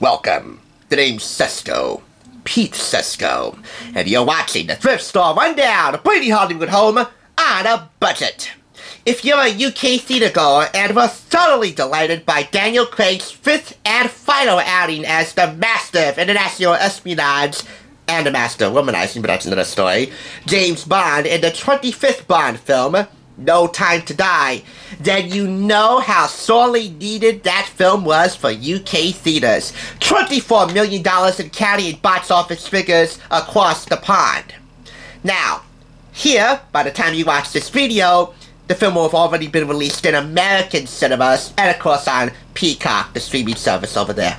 Welcome. The name's Sesko. Pete Sesko. And you're watching the Thrift Store Rundown, a pretty Hollywood home on a budget. If you're a UK theater goer and were thoroughly delighted by Daniel Craig's fifth and final outing as the master of international espionage and the master of womanizing, but that's another story, James Bond in the 25th Bond film, No Time to Die, then you know how sorely needed that film was for UK theaters. $24 million in counting box office figures across the pond. Now, here, by the time you watch this video, the film will have already been released in American cinemas and of course on Peacock, the streaming service over there.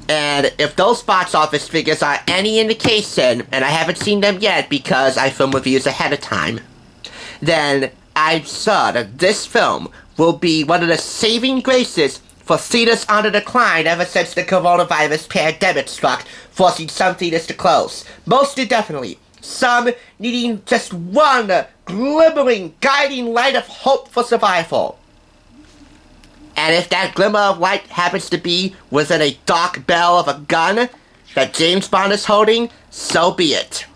And if those box office figures are any indication, and I haven't seen them yet because I film reviews ahead of time, then I'm sure that this film will be one of the saving graces for theaters on the decline ever since the coronavirus pandemic struck, forcing some theaters to close. Most definitely. Some needing just one glimmering, guiding light of hope for survival. And if that glimmer of light happens to be within a dark barrel of a gun that James Bond is holding, so be it.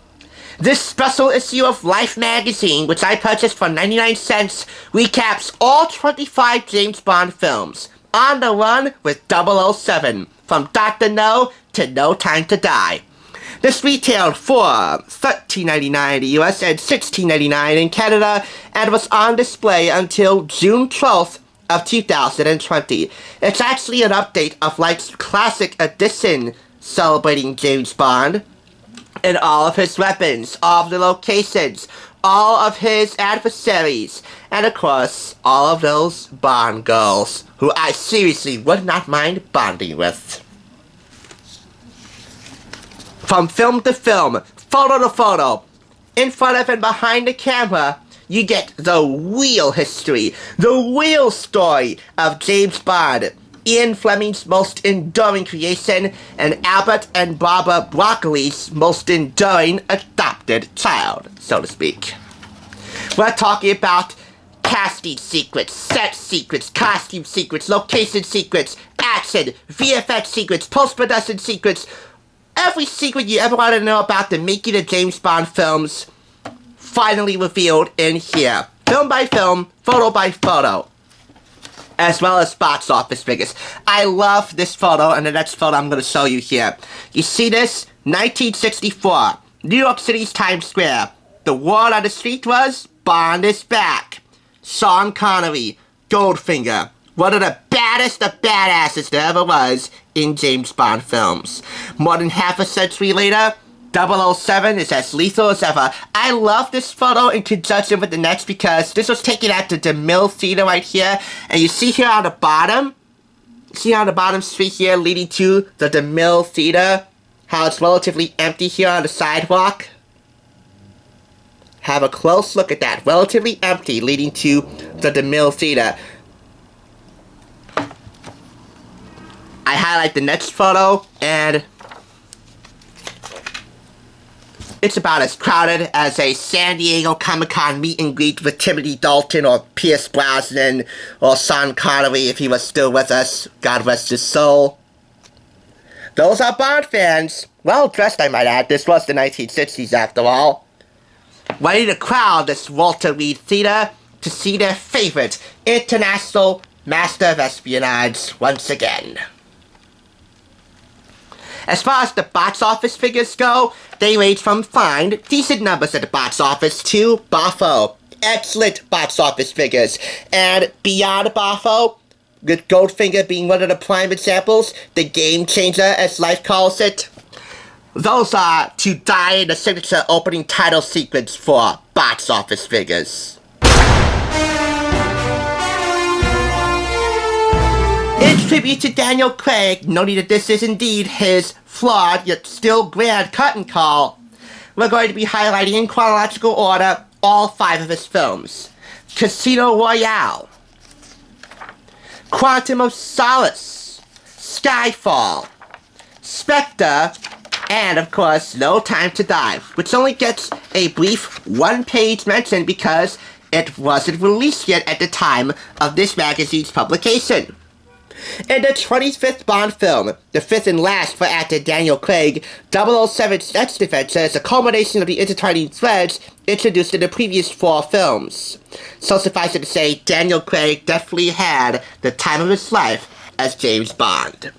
This special issue of Life magazine, which I purchased for 99 cents, recaps all 25 James Bond films, on the run with 007, from Dr. No to No Time to Die. This retailed for $13.99 in the US and $16.99 in Canada, and was on display until June 12th of 2020. It's actually an update of Life's classic edition celebrating James Bond and all of his weapons, all of the locations, all of his adversaries, and of course, all of those Bond girls who I seriously would not mind bonding with. From film to film, photo to photo, in front of and behind the camera, you get the real history, the real story of James Bond, Ian Fleming's most enduring creation, and Albert and Barbara Broccoli's most enduring adopted child, so to speak. We're talking about casting secrets, set secrets, costume secrets, location secrets, action, VFX secrets, post-production secrets, every secret you ever wanted to know about the making of James Bond films, finally revealed in here. Film by film, photo by photo, as well as box office figures. I love this photo, and the next photo I'm going to show you here. You see this? 1964, New York City's Times Square. The word on the street was, Bond is back. Sean Connery, Goldfinger, one of the baddest of badasses there ever was in James Bond films. More than half a century later, 007 is as lethal as ever. I love this photo in conjunction with the next because this was taken at the DeMille Theater right here. And you see here on the bottom, street here leading to the DeMille Theater, how it's relatively empty here on the sidewalk. Have a close look at that. Relatively empty leading to the DeMille Theater. I highlight the next photo, and it's about as crowded as a San Diego Comic-Con meet and greet with Timothy Dalton or Pierce Brosnan or Sean Connery if he was still with us. God rest his soul. Those are Bond fans. Well dressed, I might add. This was the 1960s after all. Ready to crowd this Walter Reed Theater to see their favorite international master of espionage once again. As far as the box office figures go, they range from fine, decent numbers at the box office to boffo, excellent box office figures. And beyond boffo, with Goldfinger being one of the prime examples, the game changer as Life calls it, those are to die in the signature opening title sequence for box office figures. In tribute to Daniel Craig, noting that this is indeed his flawed yet still grand curtain call, we're going to be highlighting in chronological order all 5 of his films. Casino Royale, Quantum of Solace, Skyfall, Spectre, and of course No Time to Die, which only gets a brief one-page mention because it wasn't released yet at the time of this magazine's publication. In the 25th Bond film, the fifth and last for actor Daniel Craig, 007's next adventure is a culmination of the intertwining threads introduced in the previous 4 films. So suffice it to say, Daniel Craig definitely had the time of his life as James Bond.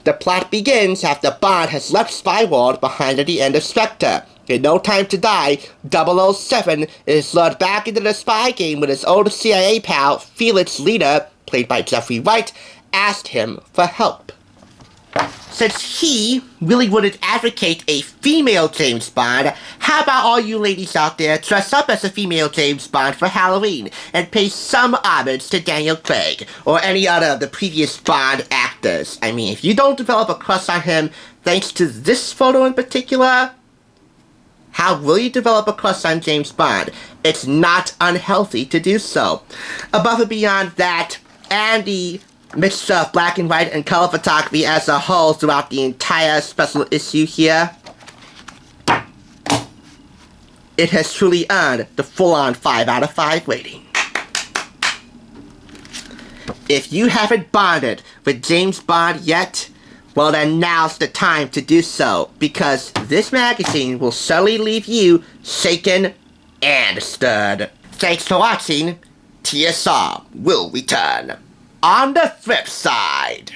The plot begins after Bond has left Spy World behind at the end of Spectre. In No Time to Die, 007 is lured back into the spy game when his old CIA pal, Felix Leiter, played by Jeffrey Wright, asked him for help. Since he really wouldn't advocate a female James Bond, how about all you ladies out there dress up as a female James Bond for Halloween and pay some homage to Daniel Craig or any other of the previous Bond actors? I mean, if you don't develop a crush on him thanks to this photo in particular, how will you develop a crush on James Bond? It's not unhealthy to do so. Above and beyond that, and the mixture of black and white and color photography as a whole throughout the entire special issue here, it has truly earned the full-on 5 out of 5 rating. If you haven't bonded with James Bond yet, well then now's the time to do so, because this magazine will certainly leave you shaken and stirred. Thanks for watching. TSR will return on the Thrift side.